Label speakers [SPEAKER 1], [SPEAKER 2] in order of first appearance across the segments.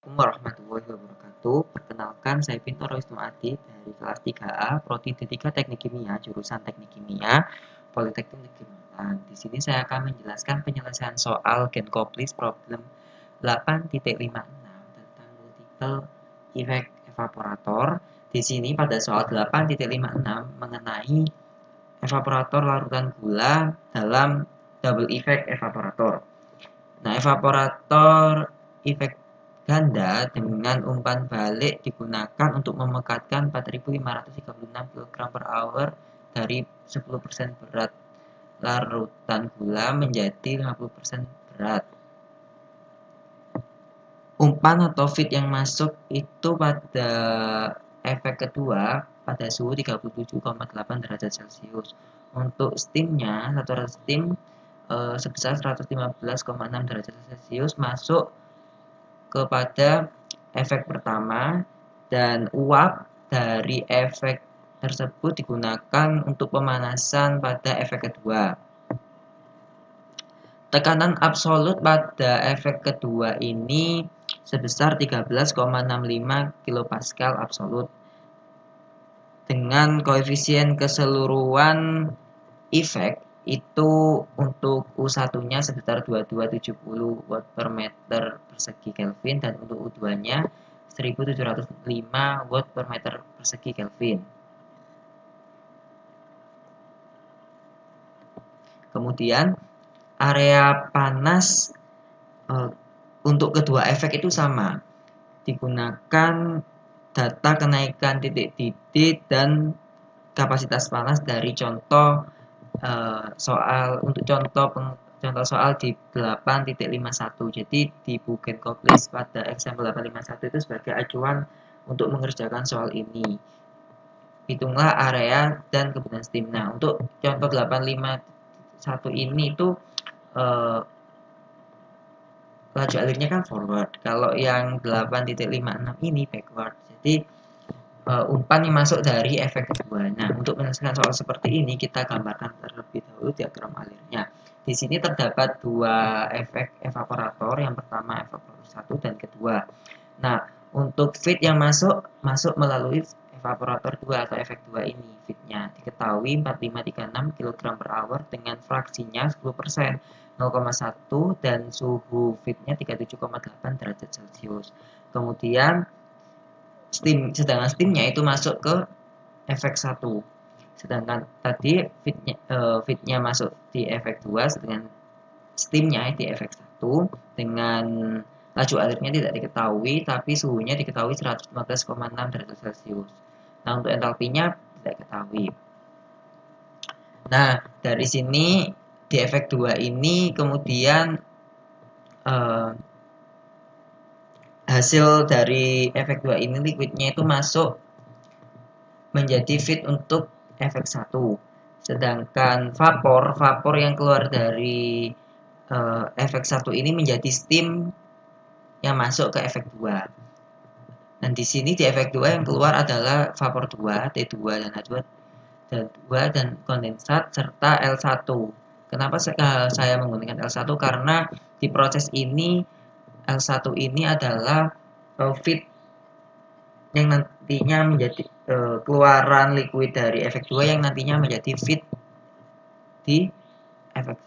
[SPEAKER 1] Assalamualaikum warahmatullahi wabarakatuh. Perkenalkan, saya Bintoro Wisnu Adi dari kelas 3A, Prodi D3 Teknik Kimia, jurusan Teknik Kimia, Politeknik Negeri Malang. Di sini saya akan menjelaskan penyelesaian soal Genkoplis problem 8.56 tentang multiple effect evaporator. Di sini pada soal 8.56 mengenai evaporator larutan gula dalam double effect evaporator. Nah, evaporator effect ganda dengan umpan balik digunakan untuk memekatkan 4.536 kg/hour dari 10% berat larutan gula menjadi 50% berat. Umpan atau feed yang masuk itu pada efek kedua pada suhu 37,8 derajat Celcius. Untuk steamnya, saturan steam sebesar 115,6 derajat Celcius masuk kepada efek pertama, dan uap dari efek tersebut digunakan untuk pemanasan pada efek kedua. Tekanan absolut pada efek kedua ini sebesar 13,65 kPa absolut dengan koefisien keseluruhan efek itu untuk U1-nya sebesar 2270 Watt per meter persegi Kelvin dan untuk U2-nya 1705 Watt per meter persegi Kelvin. Kemudian area panas untuk kedua efek itu sama. Digunakan data kenaikan titik-titik dan kapasitas panas dari contoh untuk contoh soal di 8.51. Jadi di Genkoplis pada example 851 itu sebagai acuan untuk mengerjakan soal ini. Hitunglah area dan kebutuhan steam. Nah, untuk contoh 851 ini itu laju alirnya kan forward. Kalau yang 8.56 ini backward. Jadi umpan yang masuk dari efek kedua. Nah, untuk menyelesaikan soal seperti ini, kita gambarkan terlebih dahulu diagram alirnya. Di sini terdapat dua efek evaporator, yang pertama evaporator 1 dan kedua. Nah, untuk feed yang masuk melalui evaporator 2 atau efek 2 ini. Feednya diketahui 4536 kg/hour dengan fraksinya 10%, 0,1 dan suhu feednya 37,8 derajat Celcius. Kemudian sedangkan steamnya itu masuk ke efek 1. Sedangkan tadi feednya masuk di efek 2, sedangkan steamnya di efek 1 dengan laju alirnya tidak diketahui, tapi suhunya diketahui 115,6 derajat Celcius. Nah, untuk entalpinya tidak diketahui. Nah, dari sini di efek 2 ini kemudian hasil dari efek 2 ini liquidnya itu masuk menjadi feed untuk efek 1. Sedangkan vapor yang keluar dari efek 1 ini menjadi steam yang masuk ke efek 2. Dan di sini di efek 2 yang keluar adalah vapor 2, T2 dan H2 dan kondensat serta L1. Kenapa saya menggunakan L1? Karena di proses ini L1 ini adalah feed yang nantinya menjadi keluaran liquid dari efek 2 yang nantinya menjadi feed di efek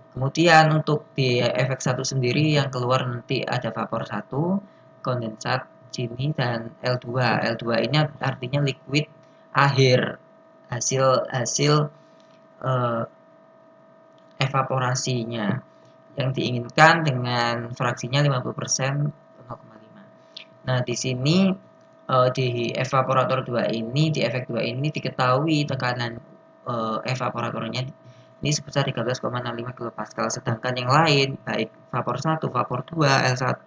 [SPEAKER 1] 1. Kemudian untuk di efek 1 sendiri yang keluar nanti ada vapor 1, kondensat sini dan L2. L2 ini artinya liquid akhir hasil evaporasinya yang diinginkan dengan fraksinya 50% 0,5. Nah, di sini di evaporator 2 ini, di efek 2 ini diketahui tekanan evaporatornya ini sebesar 13,65 kPa, sedangkan yang lain baik vapor 1, vapor 2, L1,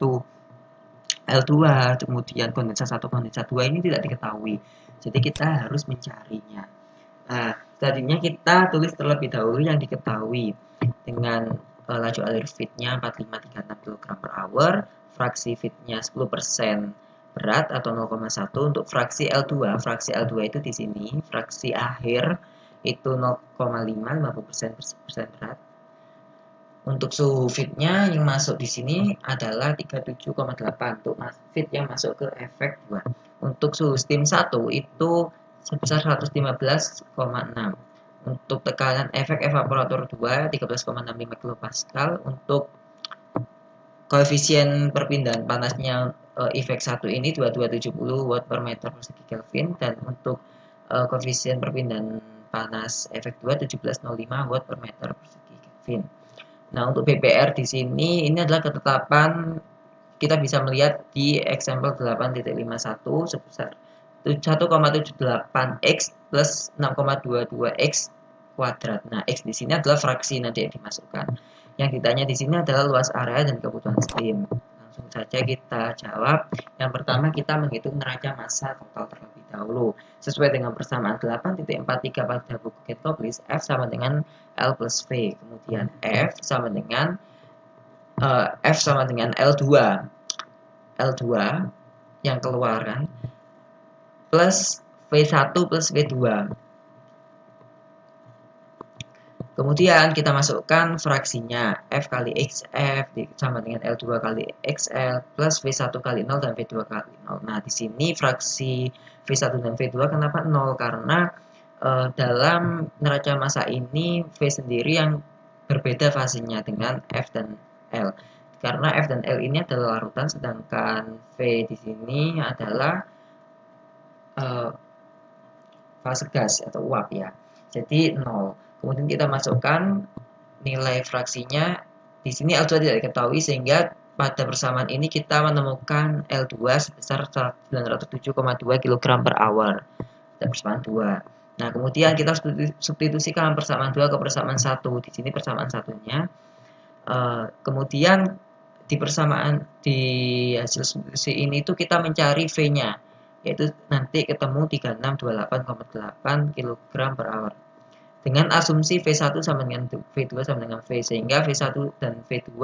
[SPEAKER 1] L2, kemudian kondensat 1, kondensat 2 ini tidak diketahui. Jadi kita harus mencarinya. Nah, tadinya kita tulis terlebih dahulu yang diketahui dengan laju alir feednya 4536 kg/hour, fraksi feednya 10% berat atau 0,1 untuk fraksi L2. Fraksi L2 itu di sini, fraksi akhir itu 0,5, 50% berat. Untuk suhu feednya yang masuk di sini adalah 37,8 untuk feed yang masuk ke efek 2. Untuk suhu steam 1 itu sebesar 115,6. Untuk tekanan efek evaporator 2 13,65 kPa. Untuk koefisien perpindahan panasnya efek 1 ini 2270 watt per meter persegi Kelvin, dan untuk koefisien perpindahan panas efek 2 1705 watt per meter persegi Kelvin. Nah, untuk BPR di sini ini adalah ketetapan, kita bisa melihat di example 8.51 sebesar 1,78x plus 6,22x kuadrat. Nah, x di sini adalah fraksi nanti yang dimasukkan. Yang ditanya di sini adalah luas area dan kebutuhan steam. Langsung saja kita jawab. Yang pertama kita menghitung neraca massa total terlebih dahulu. Sesuai dengan persamaan 8.43 pada buku Get-List, F sama dengan L plus V. Kemudian F sama dengan L2. L2 yang keluaran plus V1 plus V2. Kemudian kita masukkan fraksinya F kali XF sama dengan L2 kali XL plus V1 kali 0 dan V2 kali 0. Nah, di sini fraksi V1 dan V2 kenapa 0? Karena dalam neraca massa ini V sendiri yang berbeda fasenya dengan F dan L. Karena F dan L ini adalah larutan, sedangkan V di sini adalah fase gas atau uap ya. Jadi 0. Kemudian kita masukkan nilai fraksinya. Di sini L2 tidak diketahui, sehingga pada persamaan ini kita menemukan L2 sebesar 907,2 kg per hour. Pada persamaan 2. Nah, kemudian kita substitusikan persamaan 2 ke persamaan 1. Di sini persamaan satunya. Kemudian di persamaan di hasil substitusi ini itu kita mencari V-nya, yaitu nanti ketemu 3628,8 kg per hour. Dengan asumsi V1 sama dengan V2 sama dengan V, sehingga V1 dan V2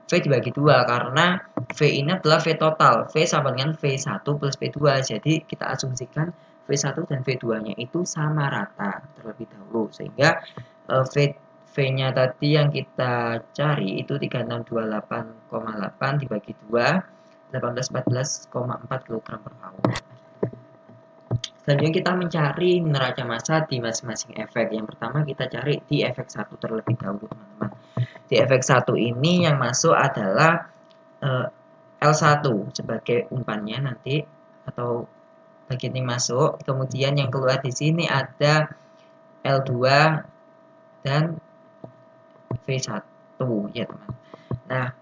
[SPEAKER 1] V dibagi 2 karena V ini adalah V total, V sama dengan V1 plus V2. Jadi kita asumsikan V1 dan V2-nya itu sama rata terlebih dahulu, sehingga V-nya tadi yang kita cari itu 3628,8 dibagi 2 1814,4 kg per hour. Selanjutnya kita mencari neraca massa di masing-masing efek. Yang pertama kita cari di efek 1 terlebih dahulu, teman-teman. Di efek 1 ini yang masuk adalah L1 sebagai umpannya nanti, atau bagian yang masuk. Kemudian yang keluar di sini ada L2 dan V1 ya, teman. Nah,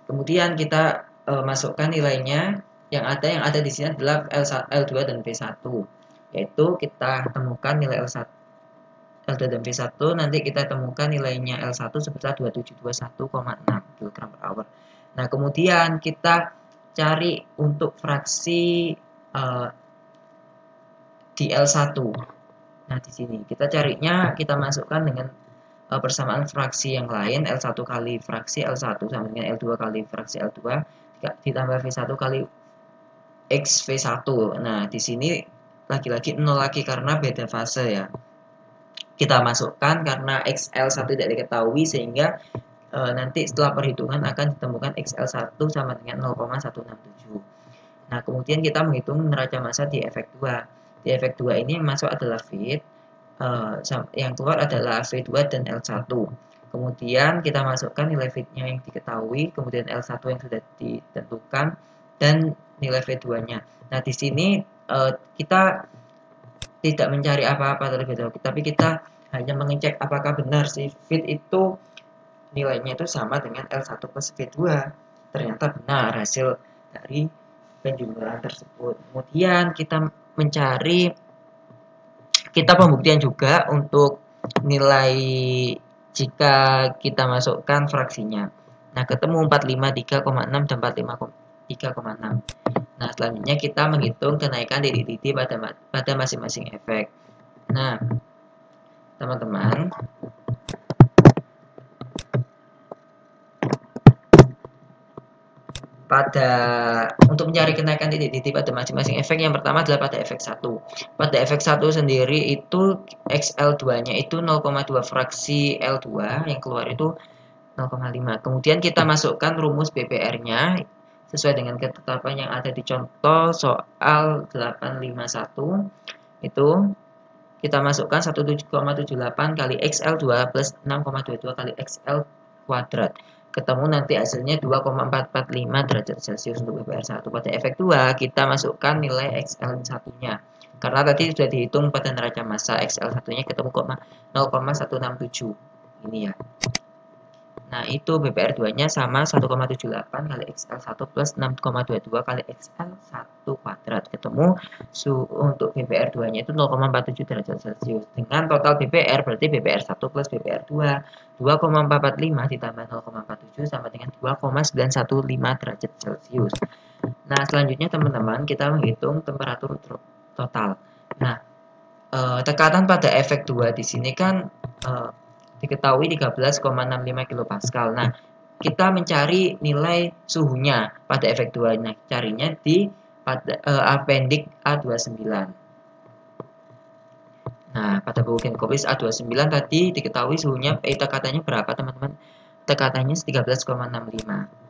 [SPEAKER 1] kemudian kita masukkan nilainya. Yang ada di sini adalah L2 dan V1, yaitu kita temukan nilai L2 dan V1, nanti kita temukan nilainya L1 sebesar 2721,6 kg per hour. Nah, kemudian kita cari untuk fraksi di L1. Nah, di sini kita carinya, kita masukkan dengan persamaan fraksi yang lain, L1 kali fraksi L1 sama dengan L2 kali fraksi L2 ditambah V1 kali X V1. Nah, di sini lagi-lagi 0 lagi karena beda fase ya. Kita masukkan karena XL1 tidak diketahui, sehingga nanti setelah perhitungan akan ditemukan XL1 sama dengan 0,167. Nah, kemudian kita menghitung neraca massa di efek 2. Di efek 2 ini yang masuk adalah feed, yang keluar adalah V2 dan L1. Kemudian kita masukkan nilai feednya yang diketahui, kemudian L1 yang sudah ditentukan, dan nilai V2-nya. Nah, di sini kita tidak mencari apa-apa terlebih dahulu, tapi kita hanya mengecek apakah benar si feed itu nilainya itu sama dengan L1 plus V2. Ternyata benar hasil dari penjumlahan tersebut. Kemudian kita mencari, kita pembuktian juga untuk nilai jika kita masukkan fraksinya. Nah, ketemu 453,6 dan 453,6. Nah, selanjutnya kita menghitung kenaikan titik-titik pada masing-masing efek. Nah, teman-teman, pada untuk mencari kenaikan titik-titik pada masing-masing efek, yang pertama adalah pada efek 1. Pada efek 1 sendiri itu XL2 nya itu 0,2 fraksi L2, yang keluar itu 0,5. Kemudian kita masukkan rumus BPR-nya sesuai dengan ketetapan yang ada di contoh soal 851. Itu kita masukkan 17,78 kali XL2 plus 6,22 kali XL kuadrat. Ketemu nanti hasilnya 2,445 derajat Celcius untuk BPR1. Pada efek 2 kita masukkan nilai XL1-nya. Karena tadi sudah dihitung pada neraca massa, XL1-nya ketemu 0,167. Ini ya. Nah, itu BPR2-nya sama 1,78 kali XL1 plus 6,22 kali XL1 kuadrat. Ketemu untuk BPR2-nya itu 0,47 derajat Celcius. Dengan total BPR, berarti BPR1 plus BPR2, 2,445 ditambah 0,47 sama dengan 2,915 derajat Celcius. Nah, selanjutnya teman-teman, kita menghitung temperatur total. Nah, tekanan pada efek 2 di sini kan diketahui 13,65 kilopascal. Nah, kita mencari nilai suhunya pada efek 2. Nah, carinya di appendix A29. Nah, pada buku Genkolis A29 tadi diketahui suhunya, tekatannya berapa teman-teman? Tekatannya 13,65.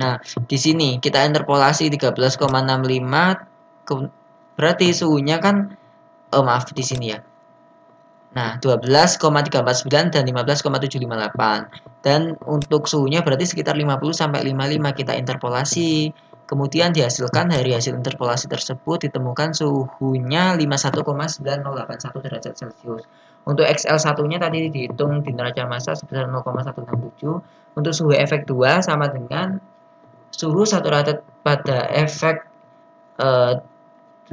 [SPEAKER 1] Nah, di sini kita interpolasi 13,65, berarti suhunya kan maaf di sini ya. Nah, 12,349 dan 15,758. Dan untuk suhunya berarti sekitar 50 sampai 55 kita interpolasi. Kemudian dihasilkan dari hasil interpolasi tersebut ditemukan suhunya 51,9081 derajat Celcius. Untuk XL1-nya tadi dihitung di neraca massa sebesar 0,167. Untuk suhu efek 2 sama dengan suhu saturated pada efek 2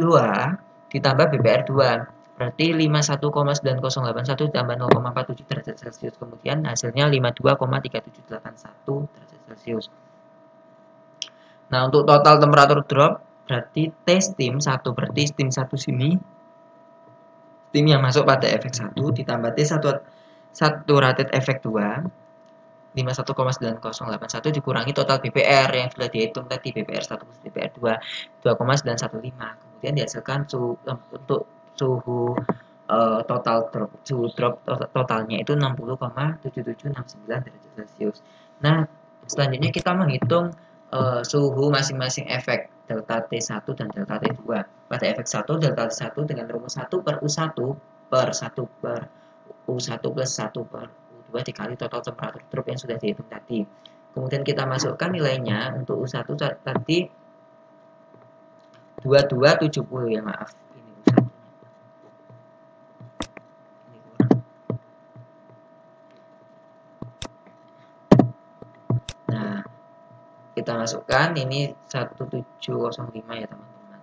[SPEAKER 1] ditambah BPR2, berarti 51,9081 ditambah 0,47 derajat Celcius. Kemudian hasilnya 52,3781 derajat Celcius. Nah, untuk total temperatur drop berarti T steam 1, berarti steam 1 sini, steam yang masuk pada efek 1 ditambah T saturated efek 2 51,9081 dikurangi total BPR yang sudah dihitung tadi, BPR1 plus BPR2 2,915. Kemudian dihasilkan untuk suhu total drop, suhu drop totalnya itu 60,7769 derajat Celcius. Nah, selanjutnya kita menghitung suhu masing-masing efek delta T1 dan delta T2. Pada efek 1 delta T1 dengan rumus 1 per U1 per 1 per U1 plus 1 per U2 dikali total temperatur drop yang sudah dihitung tadi. Kemudian kita masukkan nilainya untuk U1 tadi 2270 ya, maaf. Ini U1. Ini kurang. Nah, kita masukkan ini 1705 ya, teman-teman.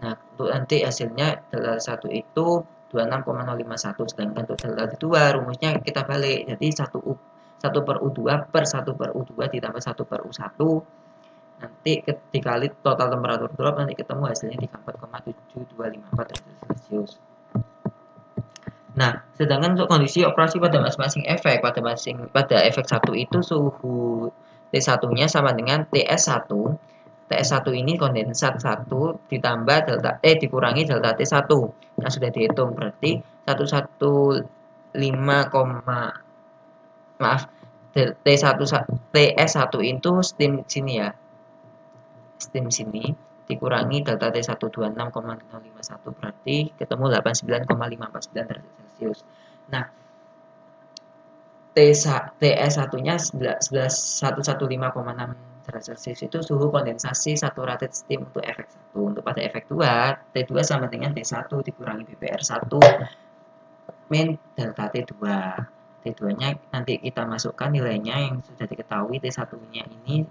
[SPEAKER 1] Nah, untuk nanti hasilnya delta 1 itu 26,051, sedangkan untuk delta 2 rumusnya kita balik, jadi 1 per U2 per 1 per U2 ditambah 1 per U1 nanti dikali total temperatur drop, nanti ketemu hasilnya 34,7254 derajat Celcius. Nah, sedangkan untuk kondisi operasi pada masing-masing efek, pada efek 1 itu suhu T1-nya sama dengan TS1. TS1 ini kondensat 1 ditambah delta dikurangi delta T1 yang sudah dihitung, berarti 115, maaf, TS1 itu steam sini ya. Steam sini dikurangi delta T1 26,051, berarti ketemu 89,549 derajat Celcius. Nah, TS1-nya 115,6 derajat Celcius itu suhu kondensasi saturated steam untuk efek 1. Untuk pada efek 2, T2 sama dengan T1 dikurangi BPR1 min delta T2. T2-nya nanti kita masukkan nilainya yang sudah diketahui, T1-nya ini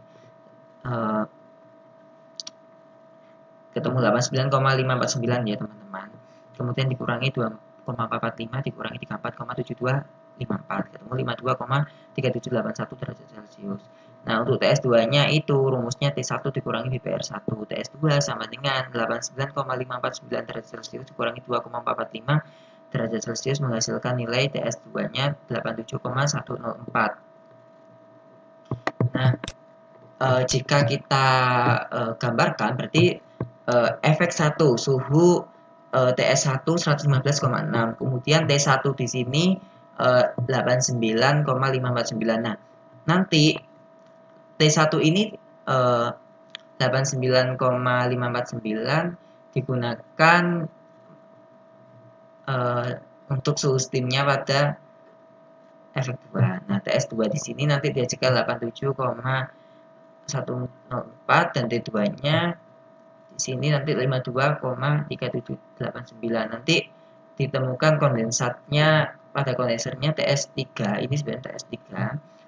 [SPEAKER 1] ketemu 89,549 ya, teman-teman. Kemudian dikurangi 2,445 dikurangi 34,7254 ketemu 52,3781 derajat Celcius. Nah, untuk TS2-nya itu rumusnya T1 dikurangi BPR1. TS2 sama dengan 89,549 derajat Celcius dikurangi 2,445 derajat Celcius menghasilkan nilai TS2-nya 87,104. Nah, jika kita gambarkan berarti efek 1 suhu TS1 115,6, kemudian T1 di sini 89,549. Nah, nanti T1 ini 89,549 digunakan untuk suhu steamnya pada efek 2. Nah, TS2 di sini nanti dihasilkan 87,104 dan T2-nya di sini nanti 52,3789. Nanti ditemukan kondensatnya pada kondensernya TS3. Ini sebenarnya TS3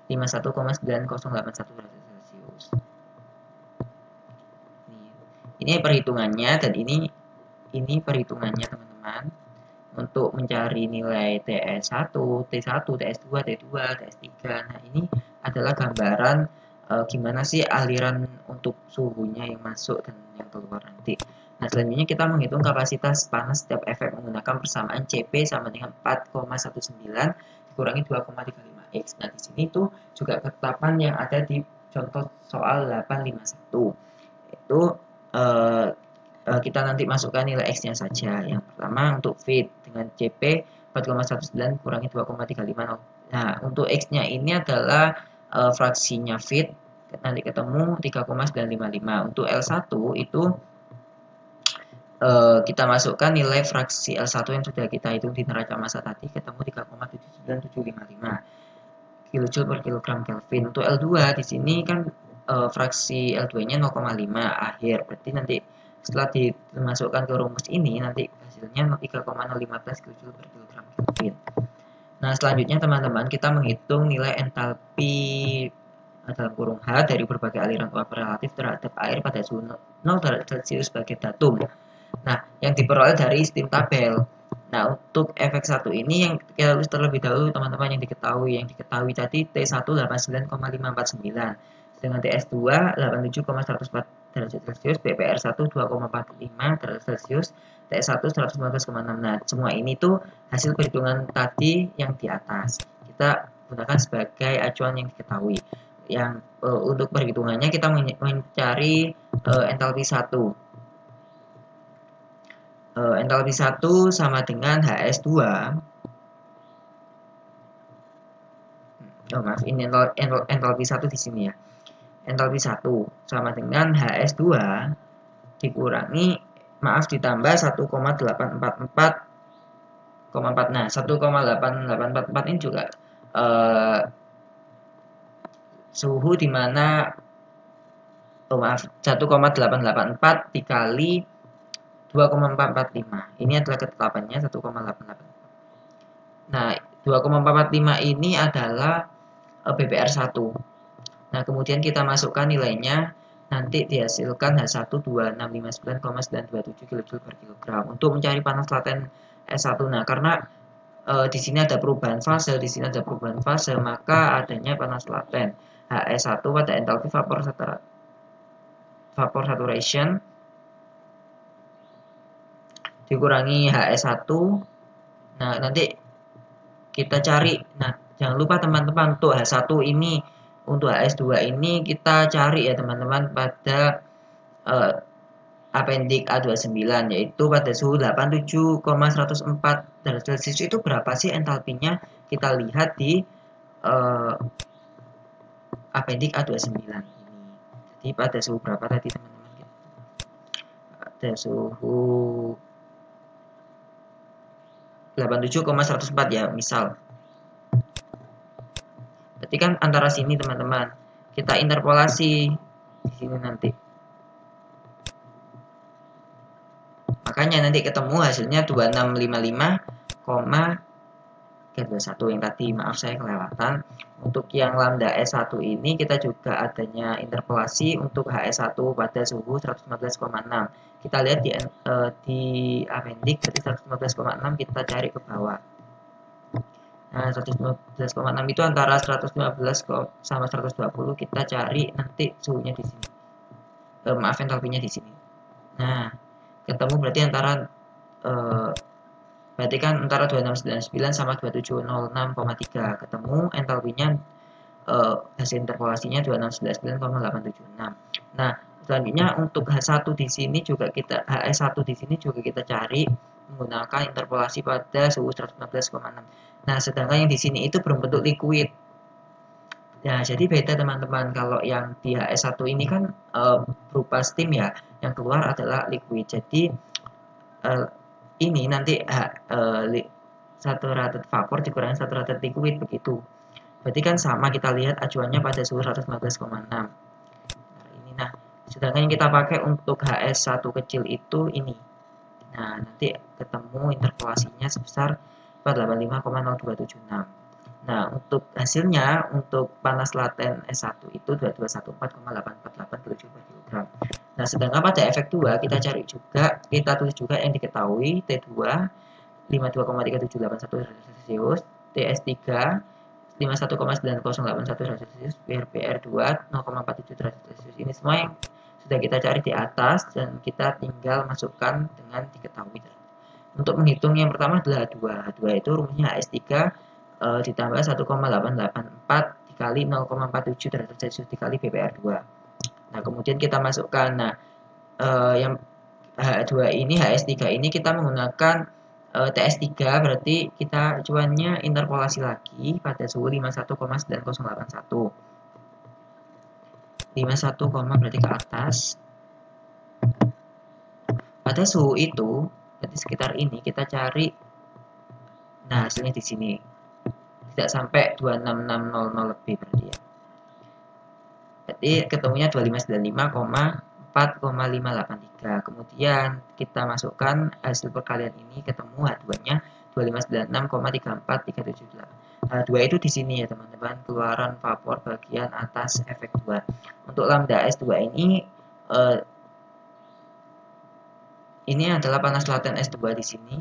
[SPEAKER 1] 51,9081 derajat Celcius. Ini perhitungannya dan ini perhitungannya teman-teman untuk mencari nilai TS1, T1, TS2, T2, TS3. Nah, ini adalah gambaran gimana sih aliran untuk suhunya yang masuk dan yang keluar nanti. Nah, selanjutnya kita menghitung kapasitas panas setiap efek menggunakan persamaan CP sama dengan 4,19 dikurangi 2,35X. Nah, di sini tuh juga ketetapan yang ada di contoh soal 851. Itu kita nanti masukkan nilai X-nya saja. Yang pertama untuk feed dengan CP 4,19 kurangi 2,350. Nah, untuk X-nya ini adalah fraksinya feed, nanti ketemu 3,955. Untuk L1 itu kita masukkan nilai fraksi L1 yang sudah kita hitung di neraca massa tadi, ketemu 3,79755 kilojoule per kilogram Kelvin. Untuk L2 di sini kan fraksi L2-nya 0,5 akhir. Berarti nanti setelah dimasukkan ke rumus ini nanti hasilnya 3,015 kilojoule per kilogram Kelvin. Nah, selanjutnya teman-teman kita menghitung nilai entalpi dalam kurung H dari berbagai aliran uap relatif terhadap air pada suhu 0 derajat Celcius sebagai datum. Nah, yang diperoleh dari steam tabel. Nah, untuk efek 1 ini yang kita tulis terlebih dahulu teman-teman yang diketahui. Yang diketahui tadi T1 89,549. Dengan TS2 87,104 derajat Celcius, BPR1 2,45 derajat Celcius, TS1 119,6. Nah, semua ini tuh hasil perhitungan tadi yang di atas. Kita gunakan sebagai acuan yang diketahui. Yang untuk perhitungannya kita mencari entalpi 1. Entalpi 1 sama dengan HS2. Oh, maaf, ini entalpi 1 di sini ya. Entalpi 1 sama dengan HS2 dikurangi, maaf, ditambah 1,844,4. Nah, 1,8844 ini juga suhu di mana, oh maaf, 1,884 dikali 2,445. Ini adalah ketetapannya 1,884. Nah, 2,445 ini adalah BPR1. Nah, kemudian kita masukkan nilainya, nanti dihasilkan H12659,927 kJ per kilogram. Untuk mencari panas laten S1. Nah, karena di sini ada perubahan fase, di sini ada perubahan fase, maka adanya panas laten HS1 pada entalpi vapor saturation dikurangi HS1. Nah, nanti kita cari. Nah, jangan lupa teman-teman untuk H1 ini, untuk HS2 ini kita cari ya teman-teman pada appendix A29, yaitu pada suhu 87,104 derajat Celcius. Itu berapa sih entalpinya? Kita lihat di appendix A29 ini. Jadi pada suhu berapa tadi teman-teman? Pada suhu 87,104 ya, misal. Berarti kan antara sini teman-teman. Kita interpolasi di sini nanti. Makanya nanti ketemu hasilnya 2655,321 yang tadi, maaf saya kelewatan. Untuk yang lambda S1 ini kita juga adanya interpolasi untuk HS1 pada suhu 115,6. Kita lihat di appendix, berarti 115,6 kita cari ke bawah. Nah, 115,6 itu antara 115 sama 120, kita cari nanti suhunya di sini. Maaf, entalpinya di sini. Nah, ketemu berarti berarti kan antara 2699 sama 2706,3, ketemu entalpinya hasil interpolasinya 2699,876. Nah, selanjutnya untuk H1 di sini juga HS1 di sini juga kita cari menggunakan interpolasi pada suhu 115,6. Nah, sedangkan yang di sini itu berbentuk liquid. Nah, jadi beda teman-teman. Kalau yang di HS1 ini kan berupa steam ya, yang keluar adalah liquid. Jadi ini nanti saturated vapor dikurangi saturated liquid begitu. Berarti kan sama, kita lihat acuannya pada suhu 115,6. Nah, sedangkan yang kita pakai untuk HS1 kecil itu ini. Nah, nanti ketemu interpolasinya sebesar 485,0276. Nah, untuk hasilnya, untuk panas laten S1 itu 2214,848 kJ per kilogram. Nah, sedangkan pada efek 2, kita tulis juga yang diketahui T2 52,3781 derajat Celcius, TS3 51,9081 derajat Celcius, PR2 0,47 derajat Celcius. Ini semua yang sudah kita cari di atas dan kita tinggal masukkan dengan diketahui. Untuk menghitung yang pertama adalah H2. H2 itu rumusnya HS3 ditambah 1,884 dikali 0,47 derajat Celcius dikali BPR2. Nah, kemudian kita masukkan. Nah, yang H2 ini, HS3 ini kita menggunakan TS3, berarti kita acuannya interpolasi lagi pada suhu 51,9081. 51, berarti ke atas. Pada suhu itu, berarti sekitar ini kita cari. Nah, hasilnya di sini. Tidak sampai 26600 lebih berarti ya. Berarti ketemunya 2595,4,583. Kemudian kita masukkan hasil perkalian ini, ketemu H2-nya 2596,34378. H2 itu di sini ya teman-teman, keluaran vapor bagian atas efek 2. Untuk lambda S2 ini adalah panas laten S2 di sini.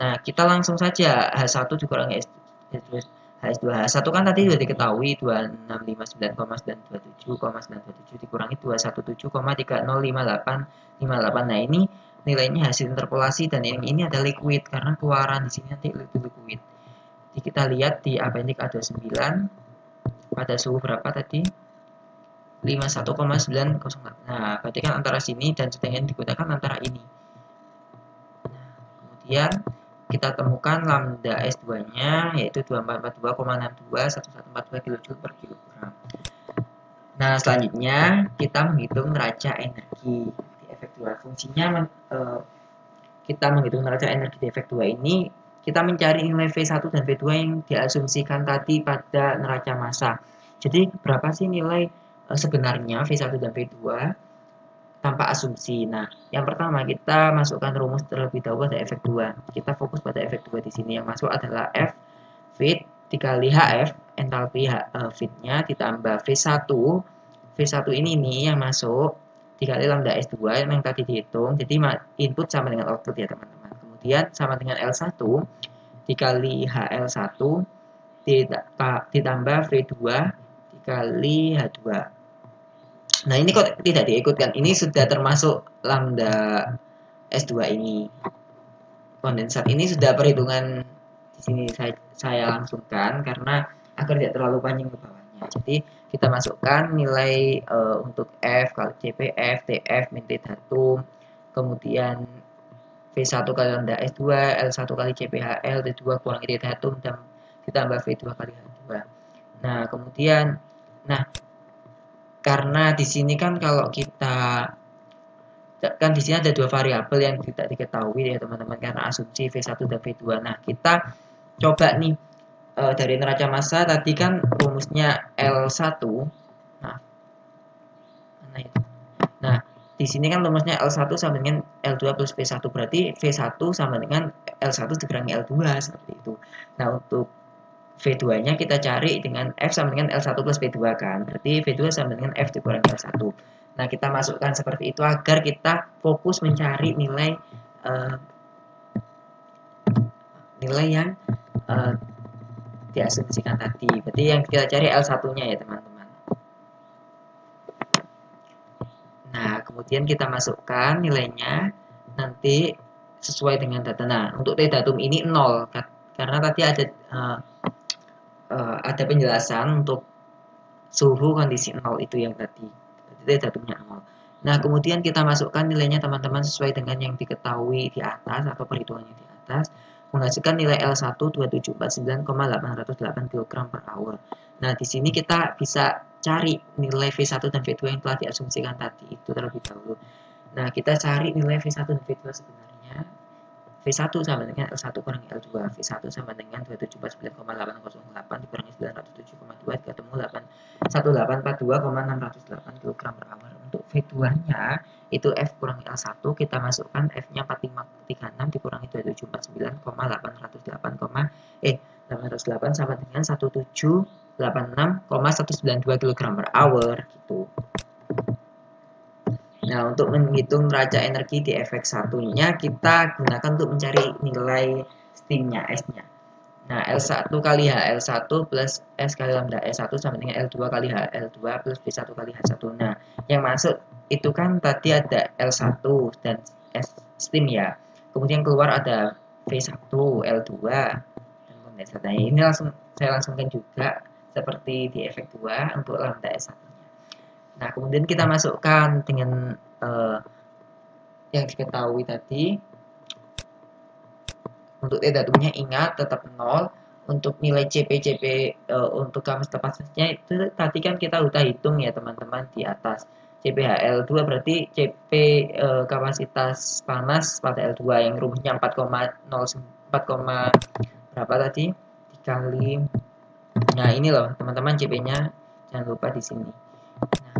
[SPEAKER 1] Nah, kita langsung saja H1 dikurangi HS2. H1 kan tadi sudah diketahui 2659,927,927 dikurangi 217,305858. Nah, ini nilainya hasil interpolasi dan yang ini ada liquid karena keluaran di sini nanti liquid. Jadi kita lihat di appendix A29 pada suhu berapa tadi? 51,908. Nah, berarti kan antara sini dan setengah yang digunakan antara ini. Kemudian kita temukan lambda S2-nya yaitu 2442,621142 kJ per kilogram. Nah, selanjutnya kita menghitung neraca energi di efek 2. Fungsinya kita menghitung neraca energi di efek 2 ini, kita mencari nilai V1 dan V2 yang diasumsikan tadi pada neraca massa. Jadi, berapa sih nilai sebenarnya V1 dan V2 tanpa asumsi. Nah, yang pertama kita masukkan rumus terlebih dahulu pada efek 2. Kita fokus pada efek 2 di sini. Yang masuk adalah F feed dikali HF, entalpi feednya ditambah V1. V1 ini nih yang masuk dikali lambda S2 yang tadi dihitung. Jadi input sama dengan output ya teman-teman. Kemudian sama dengan L1 dikali HL1 ditambah V2 dikali H2. Nah, ini kok tidak diikutkan? Ini sudah termasuk lambda S2 ini. Kondensat ini sudah perhitungan di sini saya langsungkan karena agar tidak terlalu panjang ke bawahnya. Jadi kita masukkan nilai untuk F kali CPF, TF, minta datum, kemudian V1 kali lambda S2, L1 kali CPHL, T2 kurang minta datum, dan ditambah V2 kali H2. Nah, kemudian, karena di sini kan kalau kita kan di sini ada dua variabel yang tidak diketahui ya teman-teman karena asumsi V1 dan V2. Nah, kita coba nih dari neraca massa tadi kan rumusnya L1. Nah, di sini kan rumusnya L1 sama dengan L2 plus V1, berarti V1 sama dengan L1 dikurangi L2 seperti itu. Nah, untuk V2-nya kita cari dengan F sama dengan L1 plus V2 kan. Berarti V2 sama dengan F dikurangi L1. Nah, kita masukkan seperti itu agar kita fokus mencari nilai yang diasumsikan tadi. Berarti yang kita cari L1-nya ya teman-teman. Nah, kemudian kita masukkan nilainya nanti sesuai dengan data. Nah, untuk T datum ini 0 karena tadi ada penjelasan untuk suhu kondisi 0 itu yang tadi. T datumnya 0. Nah, kemudian kita masukkan nilainya teman-teman sesuai dengan yang diketahui di atas atau perhitungannya di atas, menghasilkan nilai L1 2749,808 kg per hour. Nah, di sini kita bisa cari nilai V1 dan V2 yang telah diasumsikan tadi itu terlebih dahulu. Nah, kita cari nilai V1 dan V2 sebenarnya. V1 sama dengan L1 kurangi L2. V1 sama dengan 249,808 dikurangi 907,2 ketemu 1842,608 kg per hour. Untuk V2-nya itu F kurangi L1, kita masukkan F-nya 4536 dikurangi 2749,808 sama dengan 1786,192 kg per hour gitu. Nah, untuk menghitung neraca energi di efek satunya, kita gunakan untuk mencari nilai steamnya, S-nya. Nah, L1 kali HL1 plus S kali lambda S1 sama dengan L2 kali HL2 plus V1 kali H1. Nah, yang masuk itu kan tadi ada L1 dan S steam ya. Kemudian keluar ada V1, L2, dan kondensat. Nah, ini saya langsungkan juga seperti di efek 2 untuk lambda S1. Nah, kemudian kita masukkan dengan yang diketahui tadi. Untuk T datumnya ingat tetap 0. Untuk nilai CP untuk kapasitasnya itu tadi kan kita udah hitung ya teman-teman di atas. CPHL2 berarti CP kapasitas panas pada L2 yang rumusnya 4,04, berapa tadi? Dikali. Nah, ini loh teman-teman CP-nya, jangan lupa di sini. Nah,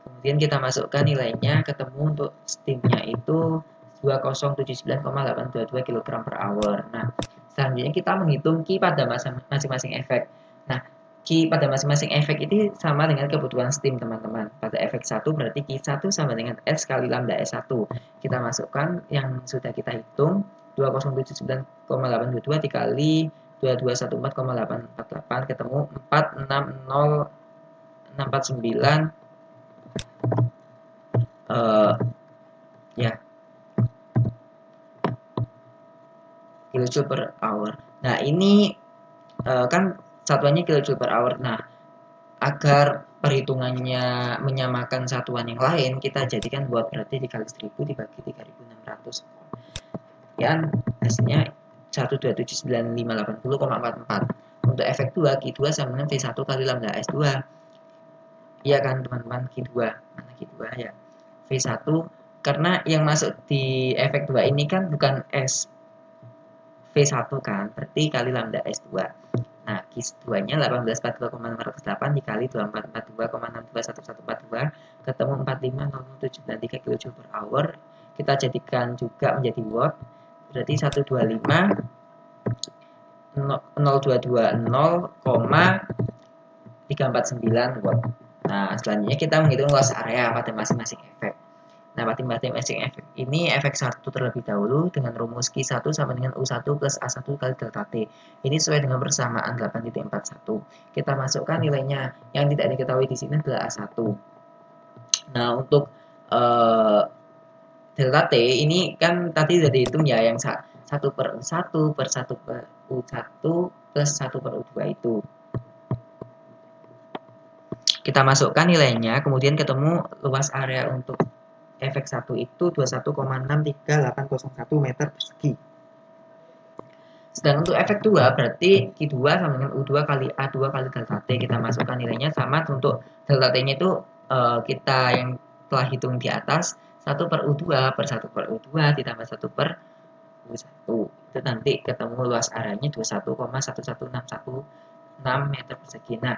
[SPEAKER 1] kemudian kita masukkan nilainya, ketemu untuk steamnya itu 2079,822 kg per hour. Nah, selanjutnya kita menghitung Q pada masing-masing efek. Nah, Q pada masing-masing efek ini sama dengan kebutuhan steam, teman-teman. Pada efek 1 berarti Q1 sama dengan S kali lambda S1. Kita masukkan yang sudah kita hitung, 2079,822 dikali 2214,848 ketemu 460649 ya kilojoule per hour. Nah, ini kan satuannya kilojoule per hour. Nah, agar perhitungannya menyamakan satuan yang lain, kita jadikan buat berarti dikali 1000 dibagi 3600. Kemudian hasilnya 1279580,44. Untuk efek 2, Q2 sama dengan V1 kali lambda S2. Iya kan teman-teman, Q2. Mana Q2 ya? V1, karena yang masuk di efek 2 ini kan bukan S V1 kan, berarti kali lambda S2. Nah, Q2-nya 1842,508 dikali 2442,621142 ketemu 4500793 kJ per hour. Kita jadikan juga menjadi watt, berarti 125,0220,349 watt. Nah, selanjutnya kita menghitung luas area pada masing-masing efek. Nah, pada masing-masing efek ini efek 1 terlebih dahulu dengan rumus Q1 sama dengan U1 plus A1 kali delta T. Ini sesuai dengan persamaan 8.41. Kita masukkan nilainya. Yang tidak diketahui di sini adalah A1. Nah, untuk delta T ini kan tadi sudah dihitung ya, yang 1 per U1 per 1 per U1 plus 1 per U2 itu. Kita masukkan nilainya, kemudian ketemu luas area untuk efek 1 itu 21,63801 meter persegi. Sedangkan untuk efek 2 berarti Q2 sama dengan U2 kali A2 kali delta T. Kita masukkan nilainya sama, untuk delta T-nya itu kita yang telah hitung di atas 1 per U2 per 1 per U2 ditambah 1 per U1. Itu nanti ketemu luas areanya 21,11616 meter persegi. Nah,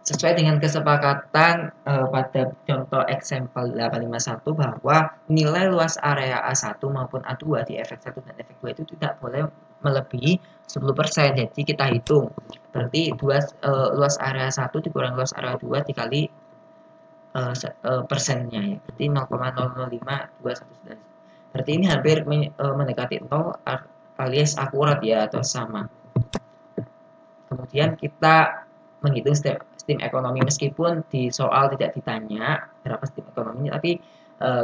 [SPEAKER 1] sesuai dengan kesepakatan pada contoh example 851 bahwa nilai luas area A1 maupun A2 di efek 1 dan efek 2 itu tidak boleh melebihi 10%. Jadi kita hitung. Berarti luas area 1 dikurang luas area 2 dikali persennya ya. Berarti 0,005219. Berarti ini hampir mendekati 0 alias akurat ya, atau sama. kemudian kita menghitung steam ekonomi, meskipun di soal tidak ditanya berapa steam ekonominya, tapi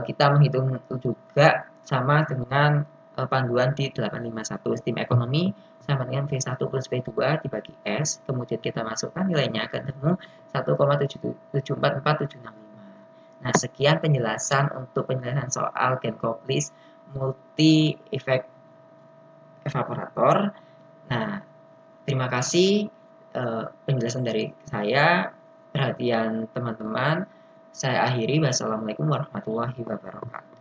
[SPEAKER 1] kita menghitung juga sama dengan panduan di 851. Steam ekonomi sama dengan V1 plus V2 dibagi S, kemudian kita masukkan nilainya akan ketemu 1,74745. Nah, sekian penjelasan untuk penjelasan soal Genco-Bliss multi effect evaporator. Nah, terima kasih penjelasan dari saya, perhatian teman-teman. Saya akhiri. Wassalamualaikum warahmatullahi wabarakatuh.